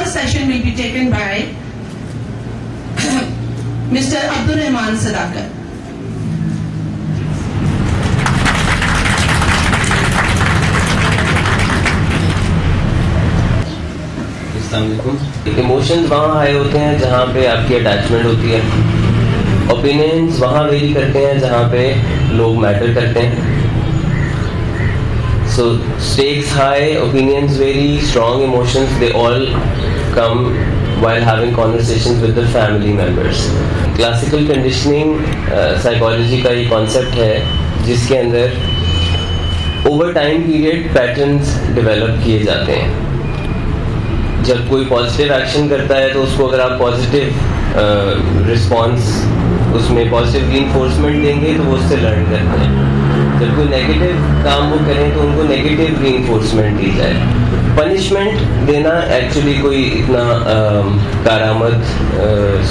first session will be taken by Mr. Abdul Rahman Sadakat. Emotions वहाँ high होते हैं जहाँ पे आपकी अटैचमेंट होती है, ओपिनियंस वहाँ वेरी करते हैं जहाँ पे लोग मैटर करते हैं. So stakes high, opinions vary, strong emotions, they all come while having conversations with the family members. Classical conditioning psychology का ये concept है जिसके अंदर over time period patterns develop किए जाते हैं. जब कोई पॉजिटिव एक्शन करता है तो उसको अगर आप पॉजिटिव रिस्पॉन्स उसमें पॉजिटिव रीइंफोर्समेंट देंगे तो वो उससे लर्न करते हैं. जब कोई नेगेटिव काम वो करें तो उनको नेगेटिव रीइंफोर्समेंट दी जाए. पनिशमेंट देना एक्चुअली कोई इतना कारामद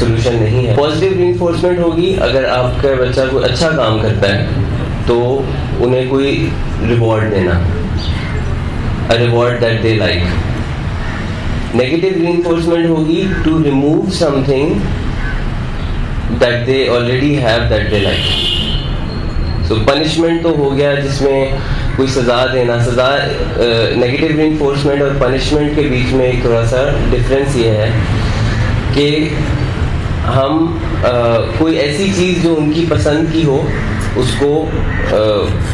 सोल्यूशन नहीं है. पॉजिटिव रीइंफोर्समेंट होगी अगर आपका बच्चा कोई अच्छा काम करता है तो उन्हें कोई रिवॉर्ड देना, a reward that they like. Negative reinforcement होगी to remove something that they already have that they like. So punishment तो हो गया जिसमें कोई सज़ा देना. सज़ा नेगेटिव रीइंफोर्समेंट और पनिशमेंट के बीच में एक थोड़ा सा डिफरेंस ये है कि हम कोई ऐसी चीज़ जो उनकी पसंद की हो उसको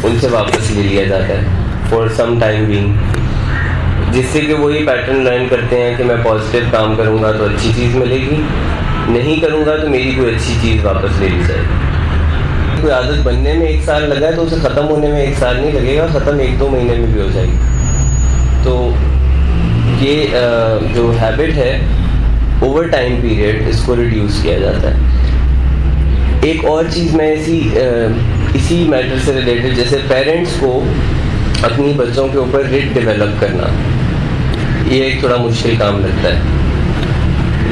उनसे वापस ले लिया जाता है फॉर सम टाइम बीइंग, जिससे कि वो ये पैटर्न लर्न करते हैं कि मैं पॉजिटिव काम करूँगा तो अच्छी चीज़ मिलेगी, नहीं करूँगा तो मेरी कोई अच्छी चीज़ वापस ले ली जाएगी. कोई आदत बनने में 1 साल लगा है तो उसे ख़त्म होने में 1 साल नहीं लगेगा, ख़त्म 1-2 महीने में भी हो जाएगी. तो ये जो हैबिट है ओवर टाइम पीरियड इसको रिड्यूस किया जाता है. एक और चीज़ मैं इसी मैटर से रिलेटेड, जैसे पेरेंट्स को अपनी बच्चों के ऊपर रिट डेवलप करना ये एक थोड़ा मुश्किल काम लगता है.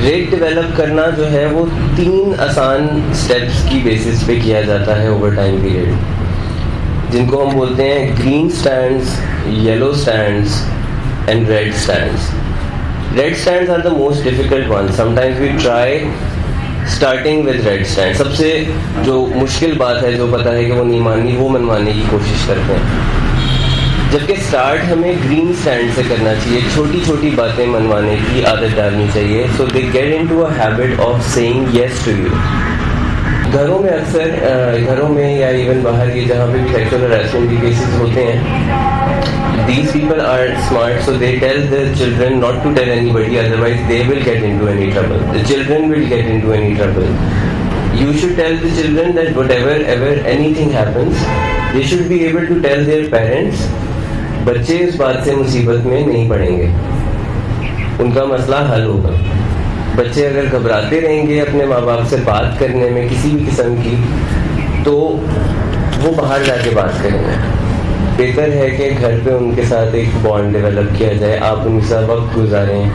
रेट डेवलप करना जो है वो 3 आसान स्टेप्स की बेसिस पे किया जाता है ओवर टाइम पीरियड, जिनको हम बोलते हैं green stands, yellow stands and red stands. Red stands are the most difficult one. Sometimes we try starting with red stand. सबसे जो मुश्किल बात है, जो पता है कि वो नहीं माननी, वो मनवाने की कोशिश करते हैं, जबकि स्टार्ट हमें ग्रीन स्टैंड से करना चाहिए. छोटी छोटी बातें मनवाने की आदत डालनी चाहिए. So they get into a habit of saying yes to you. घरों में अक्सर घरों में या इवन बाहर ये जहाँ पे भी सेक्सुअल हरासमेंट के केसेस होते हैं, these people are smart, so they tell the children not to tell anybody, otherwise they will get into any trouble. The children will get into any trouble. You should tell the children that whatever ever anything happens, they should be able to tell their parents. बच्चे इस बात से मुसीबत में नहीं पड़ेंगे, उनका मसला हल होगा. बच्चे अगर घबराते रहेंगे अपने माँ बाप से बात करने में किसी भी किस्म की, तो वो बाहर जाके बात करेंगे. बेहतर है कि घर पे उनके साथ एक बॉन्ड डेवलप किया जाए. आप उनके साथ वक्त गुजारें,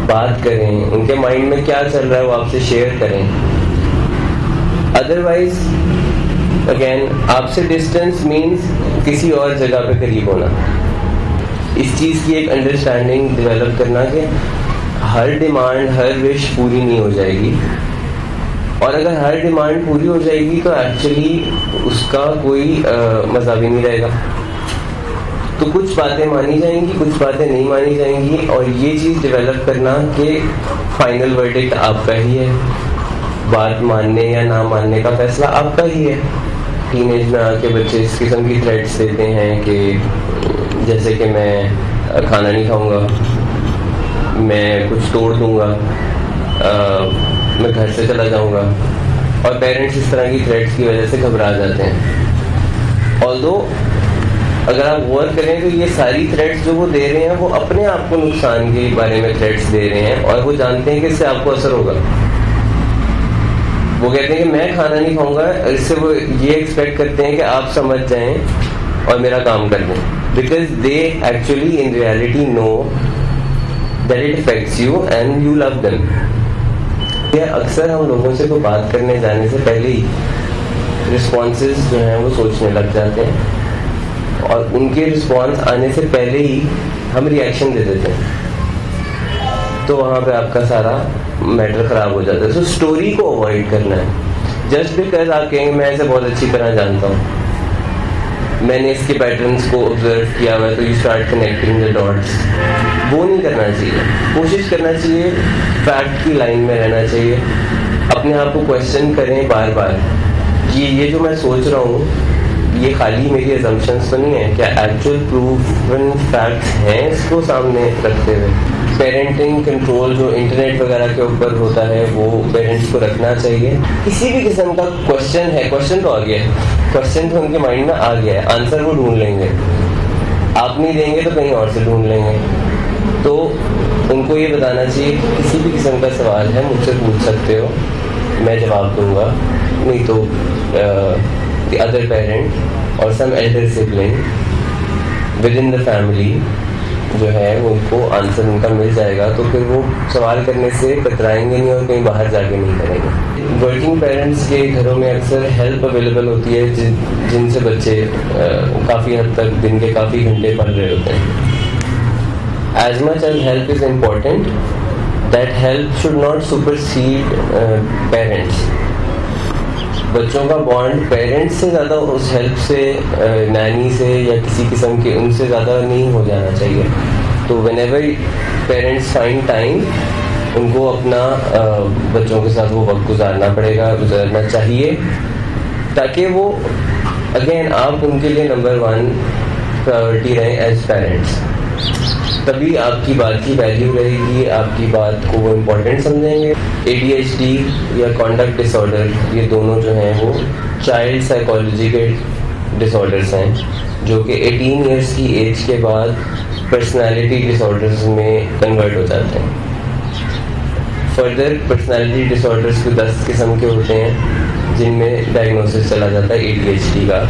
बात करें, उनके माइंड में क्या चल रहा है वो आपसे शेयर करें. अदरवाइज अगेन आपसे डिस्टेंस मीन्स किसी और जगह पे करीब होना. इस चीज़ की एक अंडरस्टैंडिंग डेवलप करना कि हर डिमांड, हर विश पूरी नहीं हो जाएगी, और अगर हर डिमांड पूरी हो जाएगी तो एक्चुअली उसका कोई मज़ा भी नहीं रहेगा. तो कुछ बातें मानी जाएंगी, कुछ बातें नहीं मानी जाएंगी, और ये चीज़ डेवलप करना कि फाइनल वर्डिक्ट आपका ही है. बात मानने या ना मानने का फैसला आपका ही है. टीनेज में आके बच्चे इस किस्म की थ्रेट्स देते हैं कि जैसे कि मैं खाना नहीं खाऊंगा, मैं कुछ तोड़ दूंगा, मैं घर से चला जाऊंगा, और पेरेंट्स इस तरह की थ्रेट्स की वजह से घबरा जाते हैं. ऑल्दो अगर आप गौर करें तो ये सारी थ्रेट्स जो वो दे रहे हैं वो अपने आप को नुकसान के बारे में थ्रेट्स दे रहे हैं, और वो जानते हैं कि इससे आपको असर होगा. वो कहते हैं कि मैं खाना नहीं खाऊंगा, इससे वो ये एक्सपेक्ट करते हैं कि आप समझ जाएं और मेरा काम कर दें, because they actually in reality know that it affects you and you love them. अक्सर हम लोगों से कोई बात करने जाने से पहले ही रिस्पॉन्सेज जो हैं वो सोचने लग जाते हैं, और उनके रिस्पॉन्स आने से पहले ही हम रिएक्शन दे देते हैं. तो वहाँ पे आपका सारा मैटर ख़राब हो जाता है। तो स्टोरी को अवॉइड करना है। जस्ट बिकॉज आप कहेंगे मैं इसे बहुत अच्छी तरह जानता हूँ, मैंने इसके पैटर्न्स को ऑब्जर्व किया हुआ है, तो you start connecting the dots, वो नहीं करना चाहिए। कोशिश करना चाहिए फैक्ट की लाइन में रहना चाहिए। अपने आप को क्वेश्चन करें बार बार, ये जो मैं सोच रहा हूँ ये खाली मेरी अजम्पशंस तो नहीं है, क्या एक्चुअल प्रूवन फैक्ट्स हैं इसको सामने रखते हुए। पेरेंटिंग कंट्रोल जो इंटरनेट वगैरह के ऊपर होता है वो पेरेंट्स को रखना चाहिए। किसी भी किस्म का क्वेश्चन है, क्वेश्चन तो आ गया है, क्वेश्चन तो उनके माइंड में आ गया है, आंसर वो ढूंढ लेंगे, आप नहीं देंगे तो कहीं और से ढूंढ लेंगे। तो उनको ये बताना चाहिए कि किसी भी किस्म का सवाल है मुझसे पूछ सकते हो, मैं जवाब दूंगा, नहीं तो the other parent or some elder sibling within the family जो है उनको आंसर उनका मिल जाएगा, तो फिर वो सवाल करने से कतराएंगे नहीं और कहीं बाहर जाके नहीं करेंगे। वर्किंग पेरेंट्स के घरों में अक्सर हेल्प अवेलेबल होती है जिनसे बच्चे काफ़ी हद तक दिन के काफ़ी घंटे पढ़ रहे होते हैं। As much as help is important, that help should not supersede parents. बच्चों का बॉन्ड पेरेंट्स से ज़्यादा उस हेल्प से, नैनी से या किसी किस्म के उनसे ज़्यादा नहीं हो जाना चाहिए। तो व्हेनेवर पेरेंट्स फाइंड टाइम, उनको अपना बच्चों के साथ वो वक्त गुजारना चाहिए, ताकि वो अगेन आप उनके लिए नंबर 1 प्रायोरिटी रहें एज पेरेंट्स। तभी आपकी बात की वैल्यू रहेगी, आपकी बात को वो इम्पोर्टेंट समझेंगे। ADHD या कॉन्डक्ट डिसऑर्डर, ये दोनों जो हैं वो चाइल्ड साइकोलॉजी के डिसऑर्डर्स हैं, जो कि 18 इयर्स की एज के बाद पर्सनालिटी डिसऑर्डर्स में कन्वर्ट हो जाते हैं। फर्दर पर्सनालिटी डिसऑर्डर्स को 10 किस्म के होते हैं, जिनमें डायग्नोसिस चला जाता है ADHD का।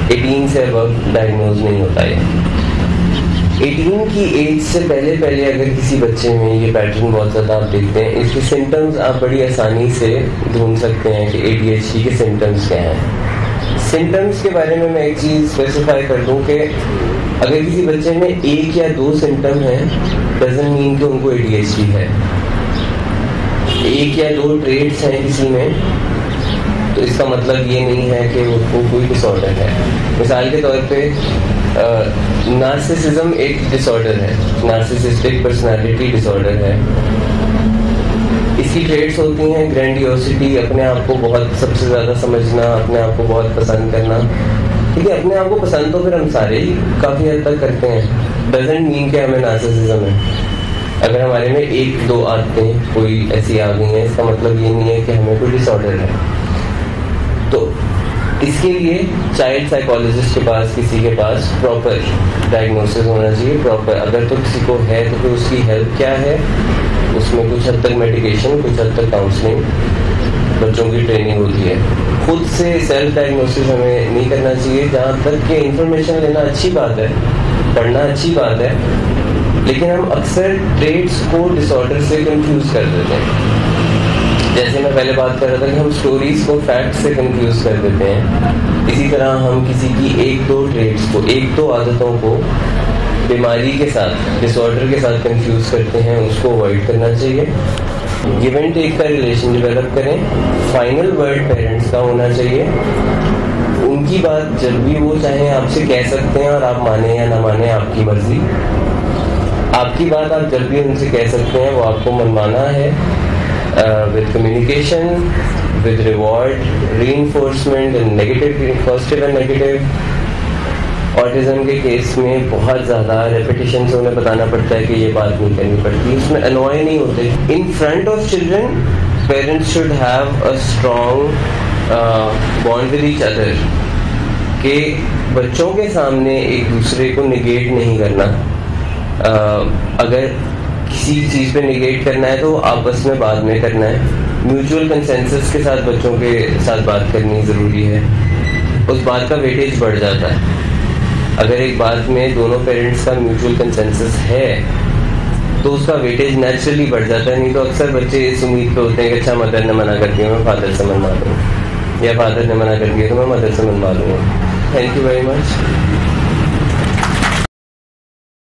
18 से अबव डायग्नोज नहीं होता है। 18 की एज से पहले अगर किसी बच्चे में ये पैटर्न बहुत ज़्यादा आप देखते हैं, इसके सिम्टम्स आप बड़ी आसानी से ढूंढ सकते हैं कि ADHD के सिम्टम्स क्या हैं। सिम्टम्स के बारे में मैं एक चीज़ स्पेसिफाई कर दूं कि अगर किसी बच्चे में 1 या 2 सिम्टम हैं, डजंट मीन कि उनको ADHD है। 1 या 2 ट्रेड्स हैं किसी में, तो इसका मतलब ये नहीं है कि उनको कोई डिसऑर्डर है। मिसाल के तौर पे नार्सिसिज्म एक डिसऑर्डर है, नार्सिसिस्टिक पर्सनालिटी डिसऑर्डर है। इसकी ट्रेड्स होती हैं ग्रैंडियोसिटी, अपने आप को बहुत सबसे ज़्यादा समझना, अपने आप को बहुत पसंद करना। ठीक है, अपने आप को पसंद तो फिर हम सारे ही काफ़ी हद तक करते हैं, डजंट मीन कि हमें नार्सिसिज्म है। अगर हमारे में 1-2 आदतें कोई ऐसी आ गई हैं, इसका मतलब ये नहीं है कि हमें कोई डिसऑर्डर है। तो इसके लिए चाइल्ड साइकोलॉजिस्ट के पास, किसी के पास प्रॉपर डायग्नोसिस होना चाहिए, प्रॉपर। अगर तो किसी को है तो फिर उसकी हेल्प क्या है, उसमें कुछ हद तक मेडिकेशन, कुछ हद तक काउंसलिंग, बच्चों की ट्रेनिंग होती है। खुद से सेल्फ डायग्नोसिस हमें नहीं करना चाहिए। जहाँ तक कि इंफॉर्मेशन लेना अच्छी बात है, पढ़ना अच्छी बात है, लेकिन हम अक्सर ट्रेड्स को डिसऑर्डर से कंफ्यूज कर देते हैं। जैसे मैं पहले बात कर रहा था कि हम स्टोरीज को फैक्ट से कंफ्यूज कर देते हैं, इसी तरह हम किसी की 1-2 ट्रेड्स को, 1-2 आदतों को बीमारी के साथ, डिसऑर्डर के साथ कंफ्यूज करते हैं, उसको अवॉइड करना चाहिए। गिव एंड टेक का रिलेशन डेवलप करें। फाइनल वर्ड पेरेंट्स का होना चाहिए। उनकी बात जब भी वो चाहें आपसे कह सकते हैं, और आप माने या ना माने आपकी मर्जी। आपकी बात आप जब भी उनसे कह सकते हैं, वो आपको मनवाना है। With communication, with reward, reinforcement and negative, positive and negative. Autism के केस में बहुत ज़्यादा रेपिटेशन से उन्हें बताना पड़ता है कि ये बात नहीं करनी पड़ती, उसमें अनॉय नहीं होते। In front of children, parents should have a strong bond with each other, कि बच्चों के सामने एक दूसरे को निगेट नहीं करना। अगर किसी चीज़ पे निगेट करना है तो आपस में बाद में करना है। म्यूचुअल कंसेंसस के साथ बच्चों के साथ बात करनी ज़रूरी है, उस बात का वेटेज बढ़ जाता है। अगर एक बात में दोनों पेरेंट्स का म्यूचुअल कंसेंसस है तो उसका वेटेज नेचुरली बढ़ जाता है। नहीं तो अक्सर बच्चे इस उम्मीद पे होते हैं कि अच्छा मदर ने मना कर दिया, मैं फादर से मनवा दूँ, या फादर ने मना कर दिया तो मैं मदर से मनवा लूँगा। Thank you very much.